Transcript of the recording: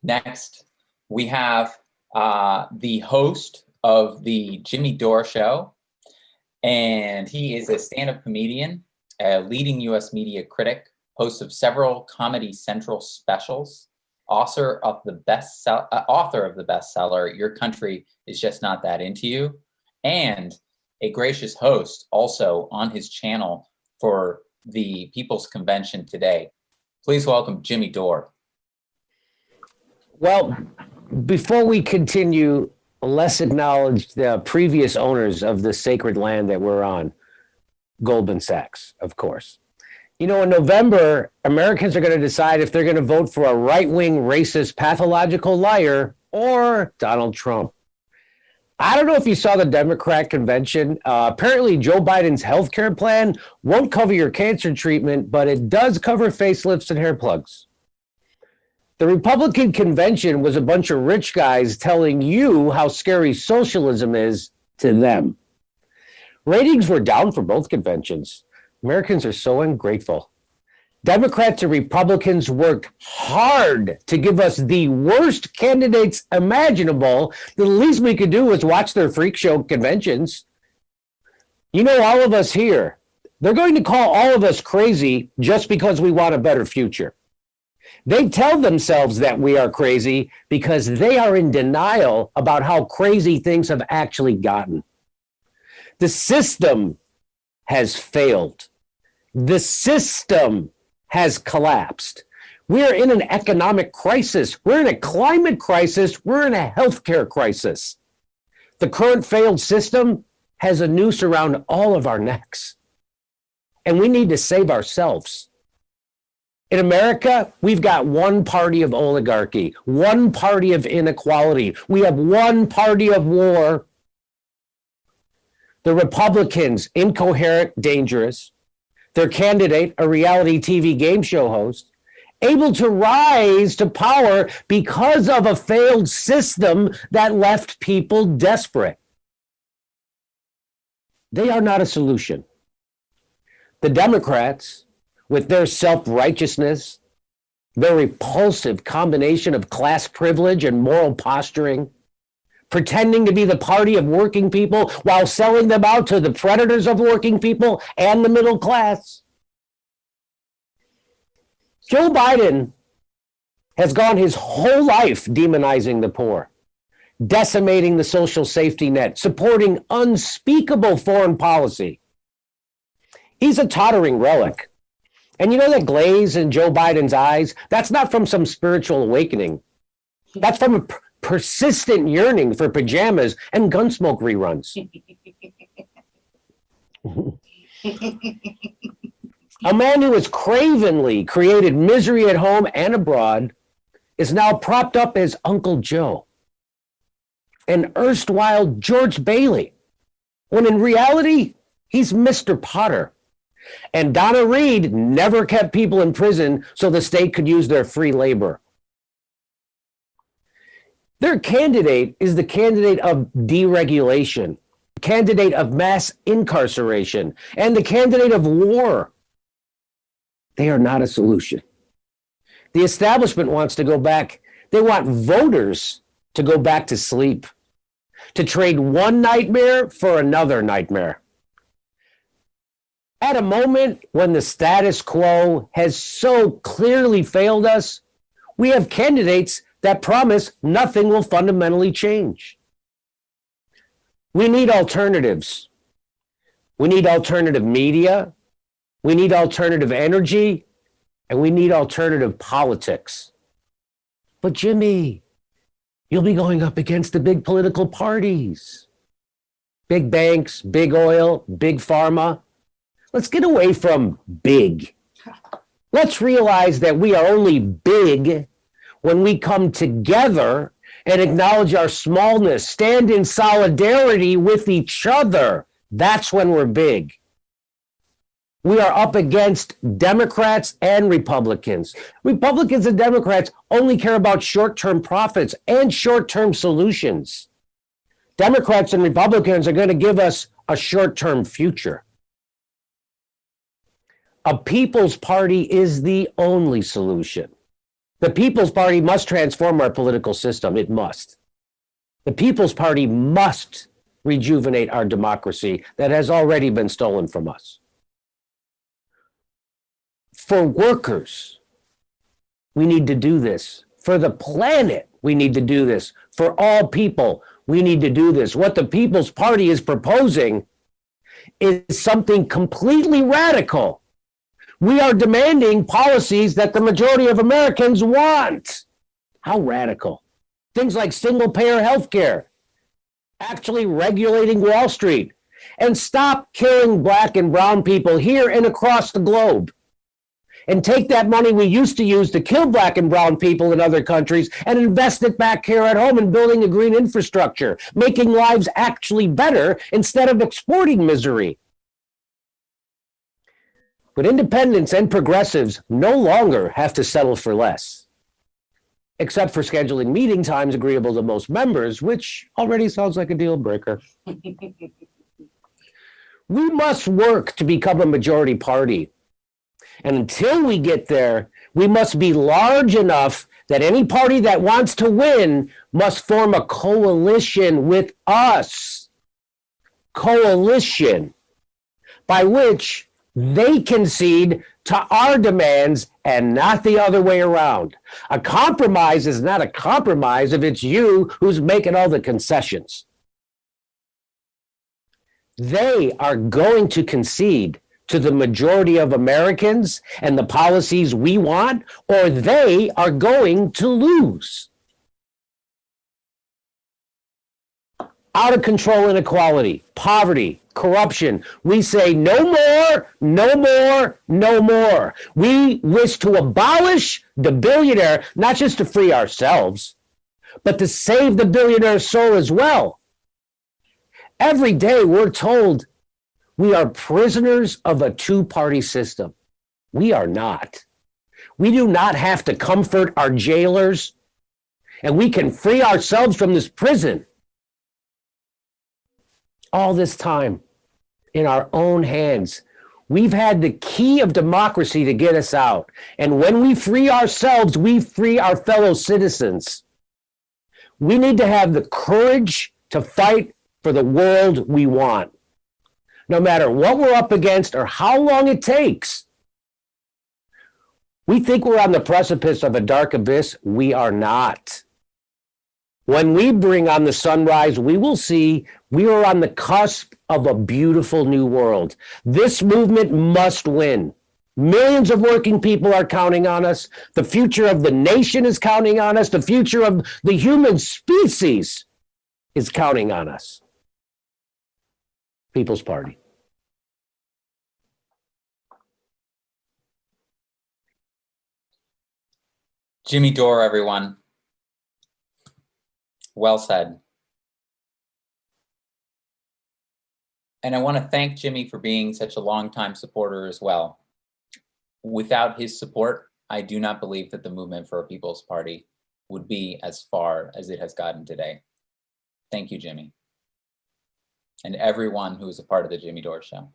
Next, we have the host of the Jimmy Dore Show, and he is a stand-up comedian, a leading U.S. media critic, host of several Comedy Central specials, author of the bestseller "Your Country Is Just Not That Into You," and a gracious host also on his channel for the People's Convention today. Please welcome Jimmy Dore. Well, before we continue, let's acknowledge the previous owners of the sacred land that we're on, Goldman Sachs, of course. You know, in November, Americans are going to decide if they're going to vote for a right-wing, racist, pathological liar or Donald Trump. I don't know if you saw the Democrat convention. Apparently, Joe Biden's health care plan won't cover your cancer treatment, but it does cover facelifts and hair plugs. The Republican convention was a bunch of rich guys telling you how scary socialism is to them. Ratings were down for both conventions. Americans are so ungrateful. Democrats and Republicans worked hard to give us the worst candidates imaginable. The least we could do was watch their freak show conventions. You know, all of us here, they're going to call all of us crazy just because we want a better future. They tell themselves that we are crazy because they are in denial about how crazy things have actually gotten. The system has failed. The system has collapsed. We're in an economic crisis. We're in a climate crisis. We're in a healthcare crisis. The current failed system has a noose around all of our necks. And we need to save ourselves. In America, we've got one party of oligarchy, one party of inequality. We have one party of war. The Republicans, incoherent, dangerous. Their candidate, a reality TV game show host, able to rise to power because of a failed system that left people desperate. They are not a solution. The Democrats, with their self-righteousness, their repulsive combination of class privilege and moral posturing, pretending to be the party of working people while selling them out to the predators of working people and the middle class. Joe Biden has gone his whole life demonizing the poor, decimating the social safety net, supporting unspeakable foreign policy. He's a tottering relic. And you know that glaze in Joe Biden's eyes? That's not from some spiritual awakening. That's from a persistent yearning for pajamas and Gunsmoke reruns. A man who has cravenly created misery at home and abroad is now propped up as Uncle Joe, an erstwhile George Bailey, when in reality, he's Mr. Potter. And Donna Reed never kept people in prison so the state could use their free labor. Their candidate is the candidate of deregulation, candidate of mass incarceration, and the candidate of war. They are not a solution. The establishment wants to go back. They want voters to go back to sleep, to trade one nightmare for another nightmare. At a moment when the status quo has so clearly failed us, we have candidates that promise nothing will fundamentally change. We need alternatives. We need alternative media. We need alternative energy. And we need alternative politics. But Jimmy, you'll be going up against the big political parties. Big banks, big oil, big pharma. Let's get away from big. Let's realize that we are only big when we come together and acknowledge our smallness, stand in solidarity with each other. That's when we're big. We are up against Democrats and Republicans. Republicans and Democrats only care about short-term profits and short-term solutions. Democrats and Republicans are going to give us a short-term future. A people's party is the only solution. The People's Party must transform our political system. It must. The People's Party must rejuvenate our democracy that has already been stolen from us. For workers, we need to do this. For the planet, we need to do this. For all people, we need to do this. What the People's Party is proposing is something completely radical. We are demanding policies that the majority of Americans want. How radical? Things like single-payer health care, actually regulating Wall Street, and stop killing black and brown people here and across the globe. And take that money we used to use to kill black and brown people in other countries and invest it back here at home in building a green infrastructure, making lives actually better instead of exporting misery. But independents and progressives no longer have to settle for less, except for scheduling meeting times agreeable to most members, which already sounds like a deal breaker. We must work to become a majority party. And until we get there, we must be large enough that any party that wants to win must form a coalition with us. Coalition, by which they concede to our demands and not the other way around. A compromise is not a compromise if it's you who's making all the concessions. They are going to concede to the majority of Americans and the policies we want, or they are going to lose. Out of control inequality, poverty, corruption. We say no more, no more, no more. We wish to abolish the billionaire, not just to free ourselves, but to save the billionaire's soul as well. Every day we're told we are prisoners of a two-party system. We are not. We do not have to comfort our jailers, and we can free ourselves from this prison. All this time in our own hands. We've had the key of democracy to get us out. And when we free ourselves, we free our fellow citizens. We need to have the courage to fight for the world we want, no matter what we're up against or how long it takes. We think we're on the precipice of a dark abyss. We are not. When we bring on the sunrise, we will see we are on the cusp of a beautiful new world. This movement must win. Millions of working people are counting on us. The future of the nation is counting on us. The future of the human species is counting on us. People's Party. Jimmy Dore, everyone. Well said. And I want to thank Jimmy for being such a longtime supporter as well. Without his support, I do not believe that the movement for a People's Party would be as far as it has gotten today. Thank you, Jimmy. And everyone who is a part of the Jimmy Dore Show.